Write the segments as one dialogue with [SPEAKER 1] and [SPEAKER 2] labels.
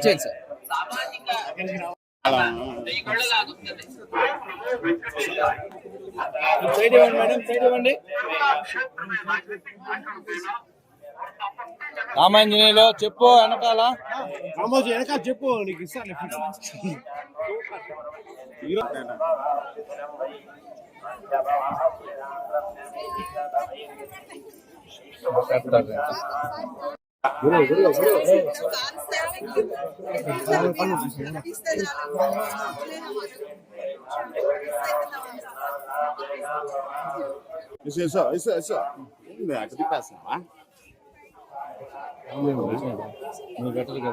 [SPEAKER 1] చేయండి sir. Side ఇవ్వండి madam, side ఇవ్వండి. రామాంజనేయులు చెప్పు వెనకాల. రామోజీ వెనకాల చెప్పు, నీకు ఇస్తాను. Isso. Aqui de passar, tá? Não vai ter que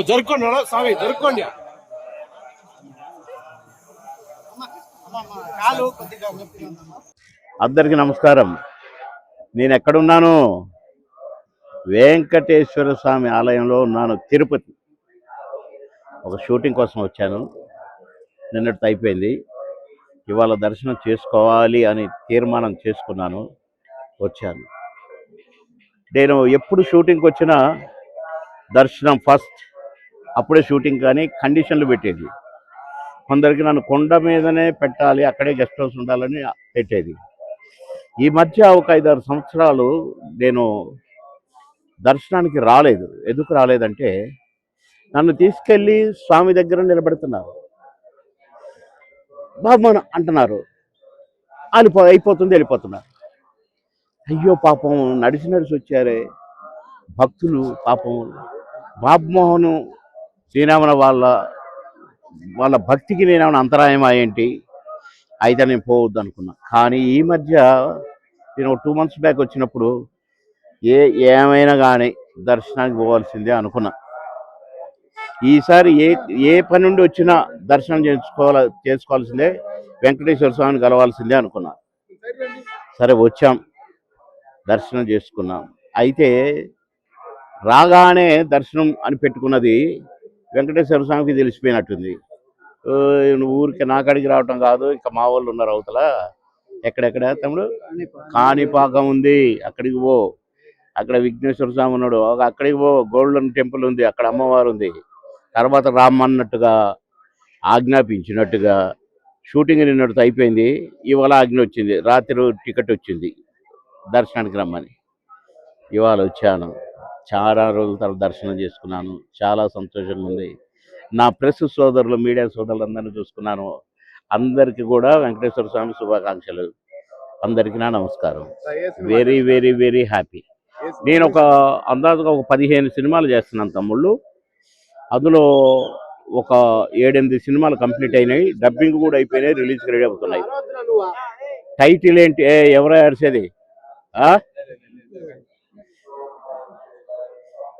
[SPEAKER 1] జరుపుకోండి స్వామి, జరుపుకోండి.
[SPEAKER 2] అందరికీ నమస్కారం. నేను ఎక్కడున్నాను? వెంకటేశ్వర స్వామి ఆలయంలో ఉన్నాను, తిరుపతి. ఒక షూటింగ్ కోసం వచ్చాను. నిన్నటితో అయిపోయింది. ఇవాళ దర్శనం చేసుకోవాలి అని తీర్మానం చేసుకున్నాను, వచ్చాను. నేను ఎప్పుడు షూటింగ్కి వచ్చినా దర్శనం ఫస్ట్, అప్పుడే షూటింగ్ కానీ కండిషన్లు పెట్టేది. కొందరికి నన్ను కొండ మీదనే పెట్టాలి, అక్కడే గెస్ట్ హౌస్ ఉండాలని పెట్టేది. ఈ మధ్య ఒక 5-6 సంవత్సరాలు నేను దర్శనానికి రాలేదు. ఎందుకు రాలేదంటే నన్ను తీసుకెళ్ళి స్వామి దగ్గర నిలబెడుతున్నారు, బాబు అంటున్నారు, అయిపోతుంది, వెళ్ళిపోతున్నారు. అయ్యో పాపం, నడిచి వచ్చారే భక్తులు. పాపం బాబుమోహన్ శ్రీరామన వాళ్ళ భక్తికి నేనేమైనా అంతరాయం ఏంటి, అయితే నేను పోవద్దు అనుకున్నా. కానీ ఈ మధ్య నేను 2 months బ్యాక్ వచ్చినప్పుడు ఏమైనా కానీ దర్శనానికి పోవాల్సిందే అనుకున్నా. ఈసారి ఏ పని నుండి వచ్చినా దర్శనం చేసుకోవాల్సిందే, వెంకటేశ్వర స్వామిని కలవాల్సిందే అనుకున్నా. సరే వచ్చాం, దర్శనం చేసుకున్నాం. అయితే రాగానే దర్శనం అని పెట్టుకున్నది వెంకటేశ్వర స్వామికి తెలిసిపోయినట్టుంది. ఊరికి నాకడికి రావటం కాదు, ఇంకా మా వాళ్ళు ఉన్నారు అవతల. ఎక్కడెక్కడ తమ్ముడు? కాణిపాకం ఉంది, అక్కడికి పో. అక్కడ విఘ్నేశ్వర స్వామి ఉన్నాడు, అక్కడికి పో. గోల్డెన్ టెంపుల్ ఉంది, అక్కడ అమ్మవారు ఉంది. తర్వాత రామ్మన్నట్టుగా ఆజ్ఞాపించినట్టుగా షూటింగ్ నిన్నటితో అయిపోయింది. ఇవాళ ఆజ్ఞ వచ్చింది, రాత్రి టికెట్ వచ్చింది దర్శనానికి రమ్మని. ఇవాళ వచ్చాను. చాలా రోజుల తర్వాత దర్శనం చేసుకున్నాను. చాలా సంతోషంగా ఉంది. నా ప్రెస్ సోదరులు, మీడియా సోదరులందరినీ చూసుకున్నాను. అందరికీ కూడా వెంకటేశ్వర స్వామి శుభాకాంక్షలు. అందరికీ నా నమస్కారం. Very very very happy. నేను అందాజుగా ఒక 15 సినిమాలు చేస్తున్నాను తమ్ముళ్ళు. అందులో ఒక 7-8 సినిమాలు కంప్లీట్ అయినాయి, డబ్బింగ్ కూడా అయిపోయినాయి, రిలీజ్కి రెడీ అవుతున్నాయి. టైటిల్ ఏంటి? ఎవరో అరిసేది?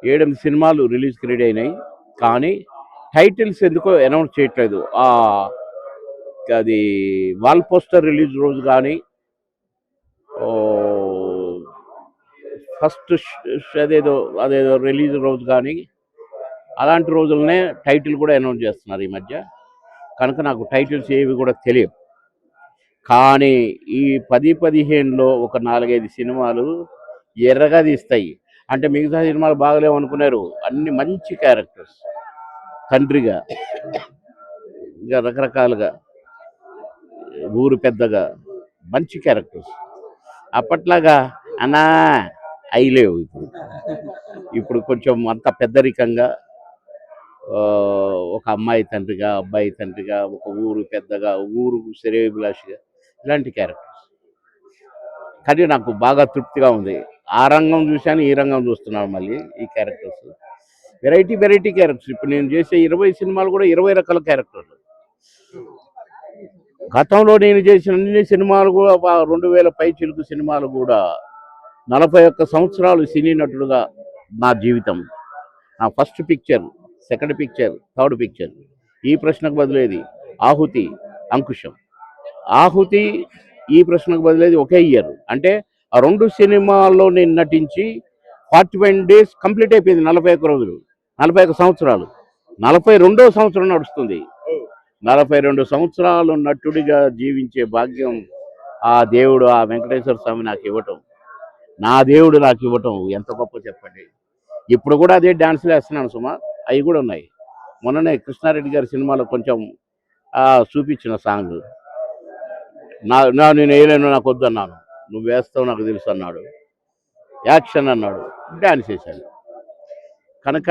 [SPEAKER 2] 7-8 సినిమాలు రిలీజ్కి రెడీ అయినాయి, కానీ టైటిల్స్ ఎందుకో అనౌన్స్ చేయట్లేదు. అది వాల్ పోస్టర్ రిలీజ్ రోజు కానీ, ఫస్ట్ అదేదో రిలీజ్ రోజు కానీ, అలాంటి రోజులనే టైటిల్ కూడా అనౌన్స్ చేస్తున్నారు ఈ మధ్య. కనుక నాకు టైటిల్స్ ఏవి కూడా తెలియవు. కానీ ఈ 10-15లో ఒక 4-5 సినిమాలు ఎర్రగా తీస్తాయి. అంటే మిగతా సినిమాలు బాగలేవు అనుకున్నారు. అన్ని మంచి క్యారెక్టర్స్, తండ్రిగా, ఇంకా రకరకాలుగా, ఊరు పెద్దగా, మంచి క్యారెక్టర్స్. అప్పట్లాగా అన్నా అయిలేవు. ఇప్పుడు కొంచెం అంత పెద్దరికంగా, ఒక అమ్మాయి తండ్రిగా, అబ్బాయి తండ్రిగా, ఒక ఊరు పెద్దగా, ఊరు శ్రేయోభిలాషిగా, ఇలాంటి క్యారెక్టర్స్. కానీ నాకు బాగా తృప్తిగా ఉంది. ఆ రంగం చూశాను, ఈ రంగం చూస్తున్నాను. మళ్ళీ ఈ క్యారెక్టర్స్ వెరైటీ క్యారెక్టర్స్. ఇప్పుడు నేను చేసే 20 సినిమాలు కూడా 20 రకాల క్యారెక్టర్లు. గతంలో నేను చేసిన అన్ని సినిమాలు కూడా 2000 పై చిలుకు సినిమాలు కూడా 41 సంవత్సరాలు సినీ నటుడుగా నా జీవితం. నా first picture, second picture, third picture. ఈ ప్రశ్నకు బదులేది ఆహుతి, అంకుశం. ఆహుతి ఈ ప్రశ్నకు బదులేది ఒకే ఇయర్. అంటే ఆ 2 సినిమాల్లో నేను నటించి 41 డేస్ కంప్లీట్ అయిపోయింది. 41 రోజులు, 41 సంవత్సరాలు. 42వ సంవత్సరం నడుస్తుంది. 42 సంవత్సరాలు నటుడిగా జీవించే భాగ్యం ఆ దేవుడు, ఆ వెంకటేశ్వర స్వామి నాకు ఇవ్వటం, నా దేవుడు నాకు ఇవ్వటం ఎంత గొప్ప చెప్పండి. ఇప్పుడు కూడా అదే డాన్సులు వేస్తున్నాను సుమా, అవి కూడా ఉన్నాయి. మొన్ననే కృష్ణారెడ్డి గారి సినిమాలో కొంచెం చూపించిన సాంగ్ నేను వేయలేను, నాకు వద్దు అన్నాను. నువ్వు వేస్తావు నాకు తెలుసు అన్నాడు. యాక్షన్ అన్నాడు, డ్యాన్స్ వేశాను. కనుక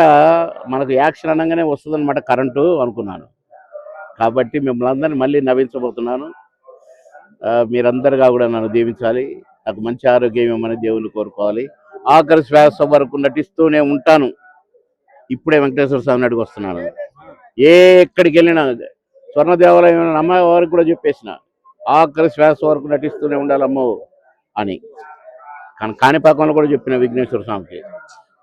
[SPEAKER 2] మనకు యాక్షన్ అనగానే వస్తుందన్నమాట కరెంటు అనుకున్నాను. కాబట్టి మిమ్మల్ని అందరినీ మళ్ళీ నవ్వించబోతున్నాను. మీరందరిగా కూడా నన్ను దీవించాలి. నాకు మంచి ఆరోగ్యం ఇవ్వమని దేవుని కోరుకోవాలి. ఆఖరి శ్వాస వరకు నటిస్తూనే ఉంటాను. ఇప్పుడే వెంకటేశ్వర స్వామి నాటికి వస్తున్నాను. ఎక్కడికి వెళ్ళినా స్వర్ణ దేవాలయం అమ్మవారికి కూడా చెప్పేసిన, ఆఖరి శ్వాస వరకు నటిస్తూనే ఉండాలమ్మో అని. కానీ కాణిపాకంలో కూడా చెప్పిన విఘ్నేశ్వర స్వామికి,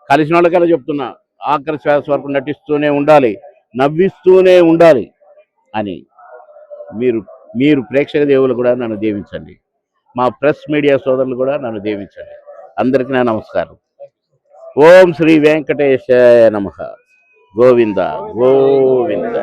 [SPEAKER 2] కలిసిన వాళ్ళకల్లా చెప్తున్నా, ఆఖరి శ్వాస వరకు నటిస్తూనే ఉండాలి, నవ్విస్తూనే ఉండాలి అని. మీరు ప్రేక్షక దేవులు కూడా నన్ను దీవించండి. మా ప్రెస్ మీడియా సోదరులు కూడా నన్ను దీవించండి. అందరికీ నా నమస్కారం. ఓం శ్రీ వెంకటేశాయ నమః. గోవింద గోవింద.